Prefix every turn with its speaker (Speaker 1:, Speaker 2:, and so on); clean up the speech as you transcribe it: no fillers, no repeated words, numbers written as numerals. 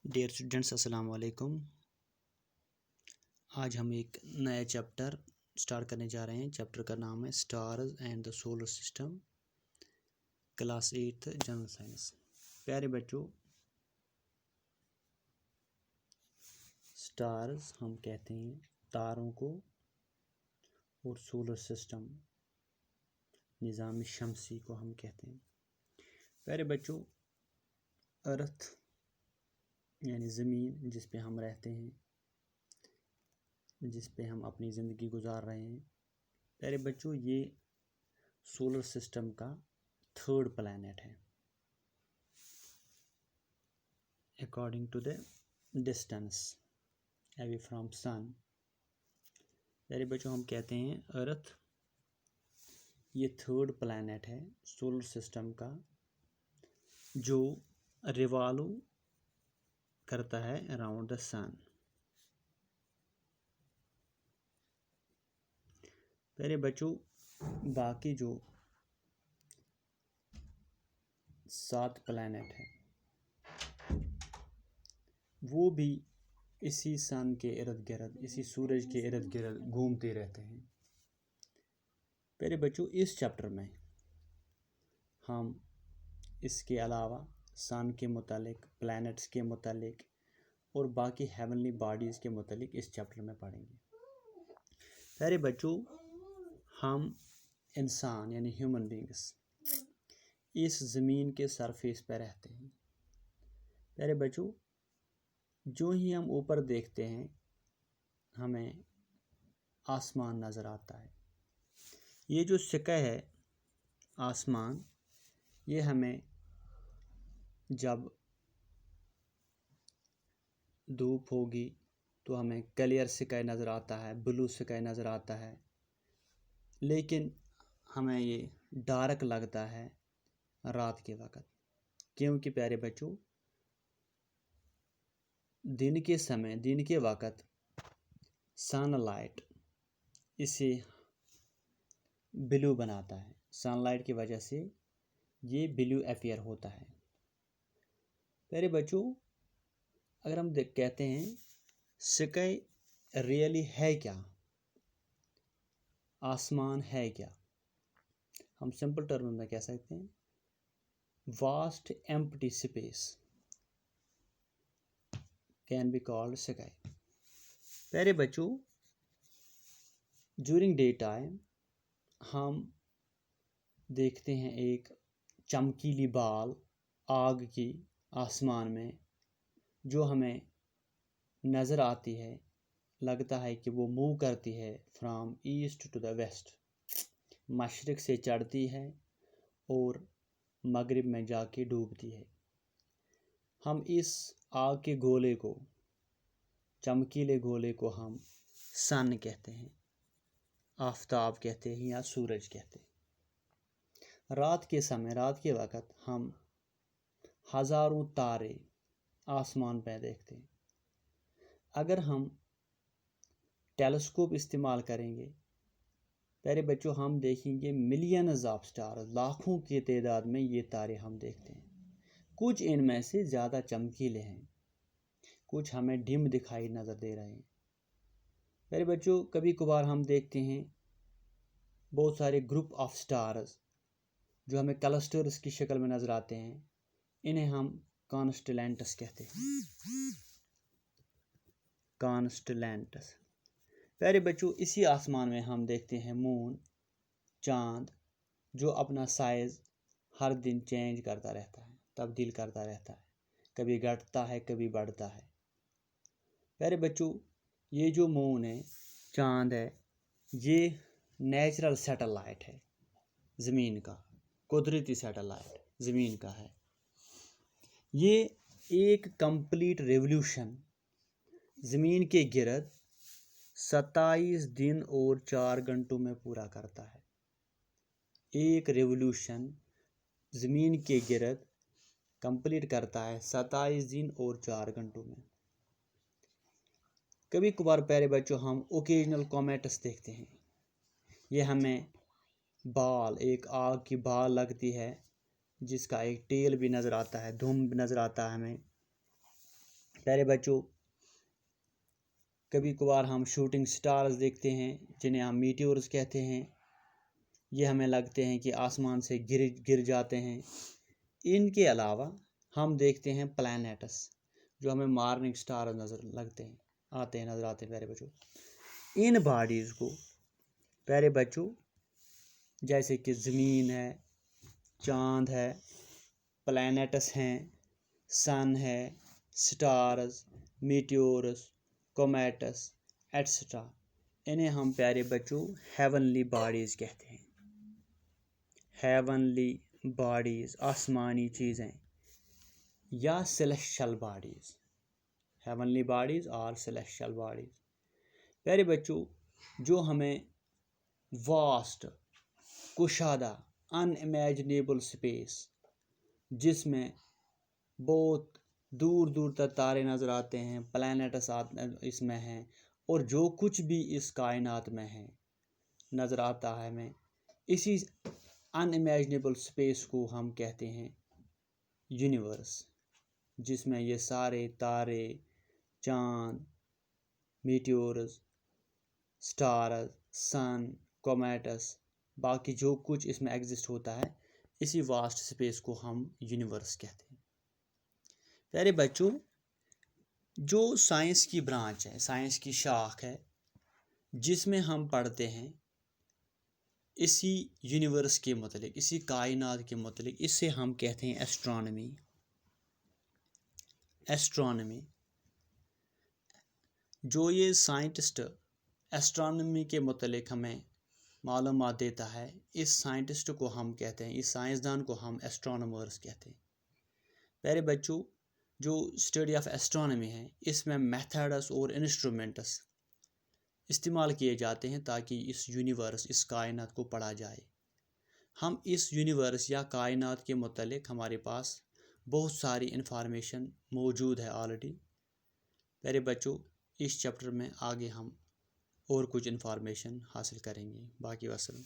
Speaker 1: Dear students السلام علیکم. آج ہم ایک نیا چیپٹر سٹارٹ کرنے جا رہے ہیں. چیپٹر کا نام ہے stars and the solar system, class 8 general science. پیارے بچوں، اسٹارز ہم کہتے ہیں تاروں کو، اور سولر سسٹم نظام شمسی کو ہم کہتے ہیں. پیارے بچوں، ارتھ یعنی زمین جس پہ ہم رہتے ہیں، جس پہ ہم اپنی زندگی گزار رہے ہیں، پیارے بچوں یہ سولر سسٹم کا تھرڈ پلانٹ ہے according to the distance away from sun. پیارے بچوں ہم کہتے ہیں ارتھ یہ تھرڈ پلانٹ ہے سولر سسٹم کا جو ریوالو کرتا ہے اراؤنڈ دا سن. پیارے بچوں باقی جو 7 پلانٹ ہیں وہ بھی اسی سن کے ارد گرد، اسی سورج کے ارد گرد گھومتے رہتے ہیں. پیارے بچوں اس چیپٹر میں ہم اس کے علاوہ سن کے متعلق، پلانٹس کے متعلق اور باقی ہیونلی باڈیز کے متعلق اس چیپٹر میں پڑھیں گے. پیارے بچوں ہم انسان یعنی ہیومن بینگس اس زمین کے سرفیس پہ رہتے ہیں. پیارے بچوں جو ہی ہم اوپر دیکھتے ہیں ہمیں آسمان نظر آتا ہے. یہ جو سکے ہے آسمان، یہ ہمیں جب دھوپ ہوگی تو ہمیں کلیئر سکائی نظر آتا ہے، بلو سکائی نظر آتا ہے، لیکن ہمیں یہ ڈارک لگتا ہے رات کے وقت. کیونکہ پیارے بچوں دن کے سمے، دن کے وقت سن لائٹ اسے بلو بناتا ہے. سن لائٹ کی وجہ سے یہ بلو اپیئر ہوتا ہے. پیارے بچوں اگر ہم کہتے ہیں سکائی ریئلی ہے کیا، آسمان ہے کیا، ہم سمپل ٹرم میں کہہ سکتے ہیں vast empty space can be called sky. پیارے بچوں ڈیورنگ ڈے ٹائم ہم دیکھتے ہیں ایک چمکیلی بال آگ کی آسمان میں جو ہمیں نظر آتی ہے. لگتا ہے کہ وہ موو کرتی ہے from east to the west, مشرق سے چڑھتی ہے اور مغرب میں جا کے ڈوبتی ہے. ہم اس آگ کے گولے کو، چمکیلے گولے کو ہم سن کہتے ہیں، آفتاب کہتے ہیں یا سورج کہتے ہیں. رات کے سمے، رات کے وقت ہم ہزاروں تارے آسمان پہ دیکھتے ہیں. اگر ہم ٹیلیسکوپ استعمال کریں گے پیارے بچوں ہم دیکھیں گے ملینز آف سٹارز، لاکھوں کی تعداد میں یہ تارے ہم دیکھتے ہیں. کچھ ان میں سے زیادہ چمکیلے ہیں، کچھ ہمیں ڈم دکھائی نظر دے رہے ہیں. پیارے بچوں کبھی کبھار ہم دیکھتے ہیں بہت سارے گروپ آف سٹارز جو ہمیں کلسٹرز کی شکل میں نظر آتے ہیں، انہیں ہم کانسٹلینٹس کہتے ہیں. کانسٹلینٹس. پیارے بچوں اسی آسمان میں ہم دیکھتے ہیں مون، چاند جو اپنا سائز ہر دن چینج کرتا رہتا ہے، تبدیل کرتا رہتا ہے، کبھی گھٹتا ہے کبھی بڑھتا ہے. پیارے بچوں یہ جو مون ہے، چاند ہے، یہ نیچرل سیٹلائٹ ہے زمین کا، قدرتی سیٹلائٹ زمین کا ہے. یہ ایک کمپلیٹ ریولیوشن زمین کے گرد 27 دن اور 4 گھنٹوں میں پورا کرتا ہے. ایک ریولیوشن زمین کے گرد کمپلیٹ کرتا ہے 27 دن اور 4 گھنٹوں میں. کبھی کبھار پیارے بچوں ہم اوکیجنل کومیٹس دیکھتے ہیں. یہ ہمیں بال، ایک آگ کی بال لگتی ہے جس کا ایک ٹیل بھی نظر آتا ہے، دھم بھی نظر آتا ہے ہمیں. پیارے بچوں، کبھی کبھار ہم شوٹنگ سٹارز دیکھتے ہیں جنہیں ہم میٹیورز کہتے ہیں. یہ ہمیں لگتے ہیں کہ آسمان سے گر جاتے ہیں. ان کے علاوہ ہم دیکھتے ہیں پلانیٹس جو ہمیں مارننگ سٹار نظر آتے ہیں پیارے بچوں. ان باڈیز کو پیارے بچوں جیسے کہ زمین ہے، چاند ہے، پلانیٹس ہیں، سن ہے، سٹارز، میٹیورز، کومیٹس ایٹسٹرا، انہیں ہم پیارے بچوں ہیونلی باڈیز کہتے ہیں. ہیونلی باڈیز آسمانی چیزیں یا سیلیشل باڈیز. ہیونلی باڈیز اور سیلیشل باڈیز. پیارے بچوں، جو ہمیں واسٹ، کشادہ، ان امیجنیبل اسپیس، جس میں بہت دور دور تک تارے نظر آتے ہیں، پلانیٹس اس میں ہیں، اور جو کچھ بھی اس کائنات میں ہے نظر آتا ہے ہمیں، اسی ان امیجنیبل اسپیس کو ہم کہتے ہیں یونیورس، جس میں یہ سارے تارے، چاند، میٹیورز، سٹارز، سن، کومیٹس، باقی جو کچھ اس میں ایگزسٹ ہوتا ہے، اسی واسٹ اسپیس کو ہم یونیورس کہتے ہیں. پیارے بچوں، جو سائنس کی برانچ ہے، سائنس کی شاخ ہے، جس میں ہم پڑھتے ہیں اسی یونیورس کے متعلق، اسی کائنات کے متعلق، اسے ہم کہتے ہیں ایسٹرانومی. ایسٹرانومی جو یہ سائنٹسٹ ایسٹرانومی کے متعلق ہمیں معلومات دیتا ہے، اس سائنٹسٹ کو ہم کہتے ہیں، اس سائنسدان کو ہم ایسٹرانومرز کہتے ہیں. پیارے بچوں، جو اسٹڈی آف ایسٹرانومی ہے، اس میں میتھڈس اور انسٹرومنٹس استعمال کیے جاتے ہیں تاکہ اس یونیورس، اس کائنات کو پڑھا جائے. ہم اس یونیورس یا کائنات کے متعلق ہمارے پاس بہت ساری انفارمیشن موجود ہے آلریڈی. پیارے بچوں، اس چیپٹر میں آگے ہم اور کچھ انفارمیشن حاصل کریں گے. باقی وسلام.